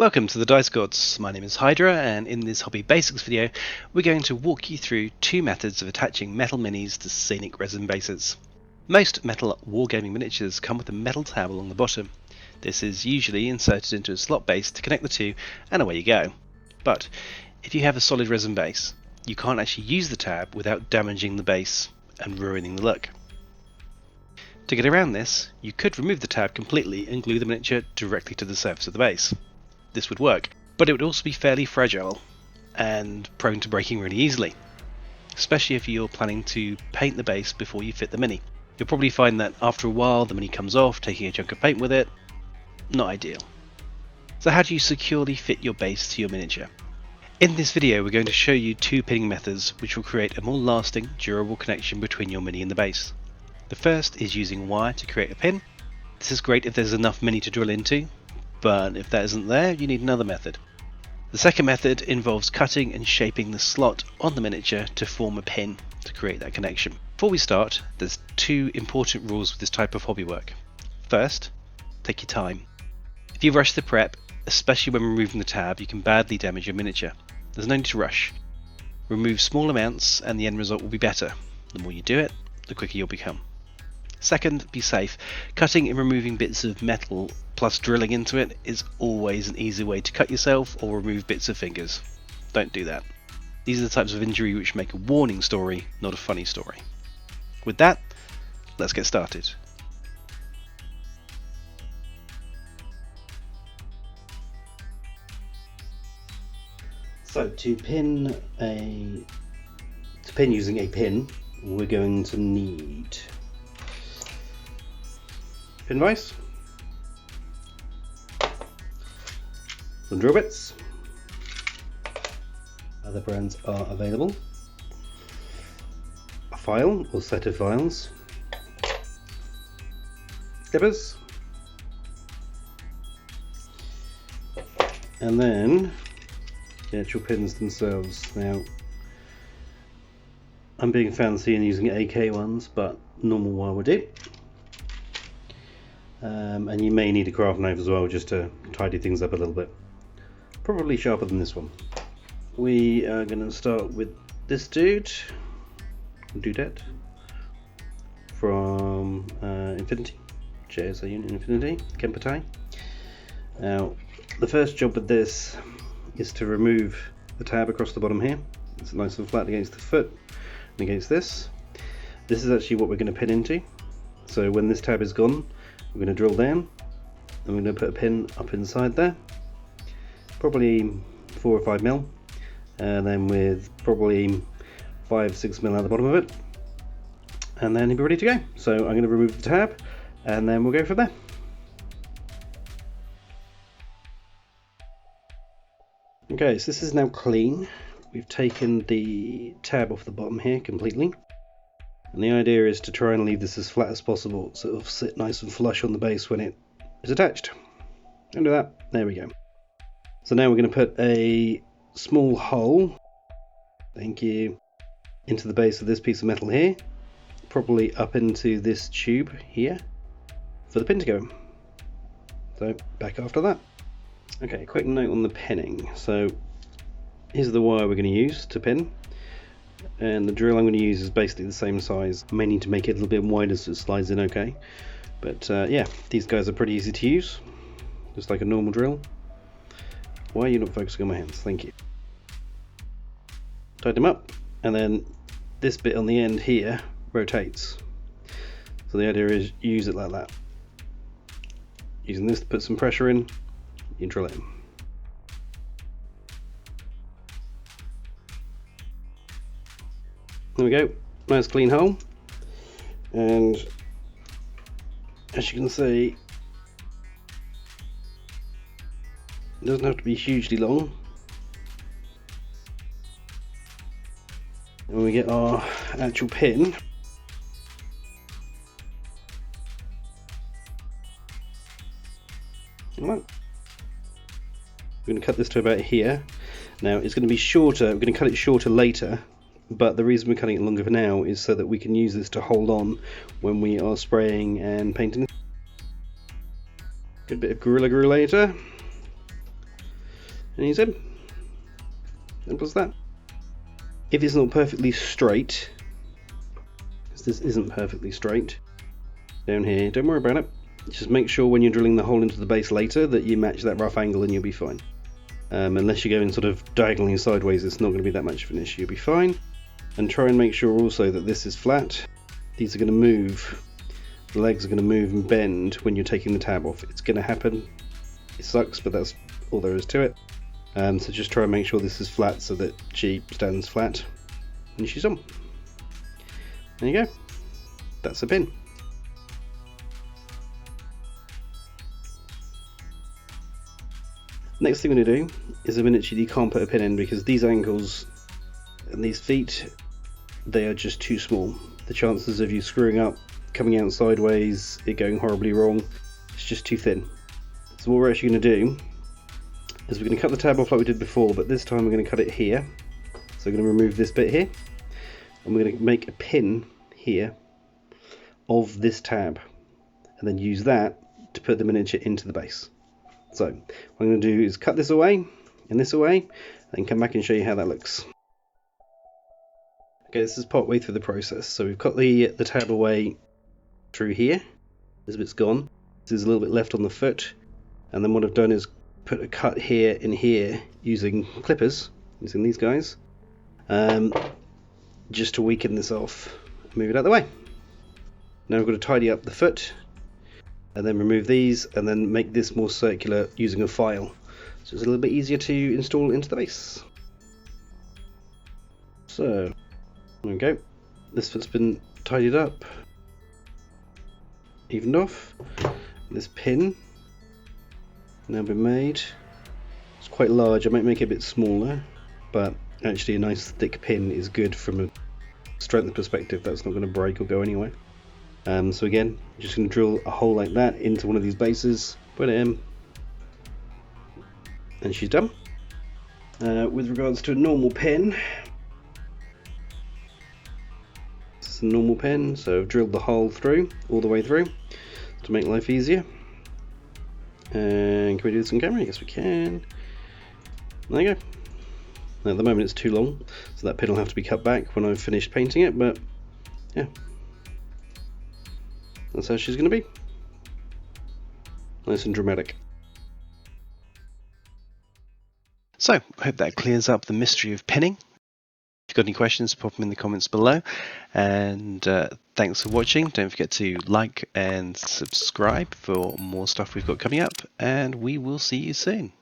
Welcome to the Dice Gods. My name is Hydra, and in this Hobby Basics video we're going to walk you through two methods of attaching metal minis to scenic resin bases. Most metal wargaming miniatures come with a metal tab along the bottom. This is usually inserted into a slot base to connect the two, and away you go. But if you have a solid resin base, you can't actually use the tab without damaging the base and ruining the look. To get around this, you could remove the tab completely and glue the miniature directly to the surface of the base. This would work, but it would also be fairly fragile and prone to breaking really easily, especially if you're planning to paint the base before you fit the mini. You'll probably find that after a while the mini comes off, taking a chunk of paint with it. Not ideal. So how do you securely fit your base to your miniature? In this video we're going to show you two pinning methods which will create a more lasting, durable connection between your mini and the base. The first is using wire to create a pin. This is great if there's enough mini to drill into, but if that isn't there, you need another method. The second method involves cutting and shaping the slot on the miniature to form a pin to create that connection. Before we start, there's two important rules with this type of hobby work. First, take your time. If you rush the prep, especially when removing the tab, you can badly damage your miniature. There's no need to rush. Remove small amounts and the end result will be better. The more you do it, the quicker you'll become. Second, be safe. Cutting and removing bits of metal plus drilling into it is always an easy way to cut yourself or remove bits of fingers. Don't do that. These are the types of injury which make a warning story, not a funny story. With that, let's get started. So to pin using a pin, we're going to need pin vise, some drill bits, other brands are available, a file or set of files, clippers, and then the actual pins themselves. Now I'm being fancy and using AK ones, but normal wire will do. And you may need a craft knife as well, just to tidy things up a little bit. Probably sharper than this one. We are going to start with this dudette from Infinity, JSA Unit Infinity, Kemper tie. Now, the first job with this is to remove the tab across the bottom here. It's nice and flat against the foot and against this. This is actually what we're going to pin into. So when this tab is gone, we're going to drill down and we're going to put a pin up inside there, probably 4 or 5 mil, and then with probably 5-6 mil at the bottom of it, and then it'll be ready to go. So I'm going to remove the tab and then we'll go from there. Okay, so this is now clean. We've taken the tab off the bottom here completely. And the idea is to try and leave this as flat as possible, so it'll sit nice and flush on the base when it is attached. And do that, there we go. So now we're going to put a small hole, thank you, into the base of this piece of metal here, probably up into this tube here, for the pin to go in. So back after that. Okay, quick note on the pinning. So here's the wire we're going to use to pin. And the drill I'm going to use is basically the same size. I may need to make it a little bit wider so it slides in okay. But yeah, these guys are pretty easy to use. Just like a normal drill. Why are you not focusing on my hands? Thank you. Tighten them up, and then this bit on the end here rotates. So the idea is use it like that. Using this to put some pressure in, you drill it in. There we go, nice clean hole, and as you can see, it doesn't have to be hugely long. And when we get our actual pin, we're going to cut this to about here. Now it's going to be shorter, we're going to cut it shorter later, but the reason we're cutting it longer for now is so that we can use this to hold on when we are spraying and painting. Good bit of Gorilla Glue later. and he's in. Simple as that. If it's not perfectly straight, because this isn't perfectly straight, down here, don't worry about it. Just make sure when you're drilling the hole into the base later that you match that rough angle and you'll be fine. Unless you're going sort of diagonally sideways, it's not going to be that much of an issue, you'll be fine. And try and make sure also that this is flat. These are going to move, the legs are going to move and bend when you're taking the tab off. It's going to happen, it sucks, but that's all there is to it. So just try and make sure this is flat so that she stands flat and she's on. There you go, that's a pin. Next thing we're going to do is a miniature you can't put a pin in because these ankles and these feet, they are just too small. The chances of you screwing up, coming out sideways, it going horribly wrong, it's just too thin. So what we're actually going to do is we're going to cut the tab off like we did before, but this time we're going to cut it here. So we're going to remove this bit here and we're going to make a pin here of this tab and then use that to put the miniature into the base. So what I'm going to do is cut this away and this away and come back and show you how that looks. Okay, this is part way through the process. So we've cut the tab away through here. This bit's gone. There's a little bit left on the foot. And then what I've done is put a cut here and here using clippers, using these guys, just to weaken this off and move it out of the way. Now we've got to tidy up the foot and then remove these and then make this more circular using a file. So it's a little bit easier to install into the base. So there we go. This foot's been tidied up, evened off. This pin now been made. It's quite large. I might make it a bit smaller, but actually a nice thick pin is good from a strength perspective. That's not going to break or go anywhere. So again, I'm just going to drill a hole like that into one of these bases, put it in, and she's done. With regards to a normal pin, this is a normal pin, so I've drilled the hole through, all the way through, to make life easier. And can we do this on camera? Yes we can. There you go. Now, at the moment it's too long, so that pin will have to be cut back when I've finished painting it, but yeah. That's how she's going to be. Nice and dramatic. So, I hope that clears up the mystery of pinning. If you've got any questions, pop them in the comments below. And thanks for watching. Don't forget to like and subscribe for more stuff we've got coming up. And we will see you soon.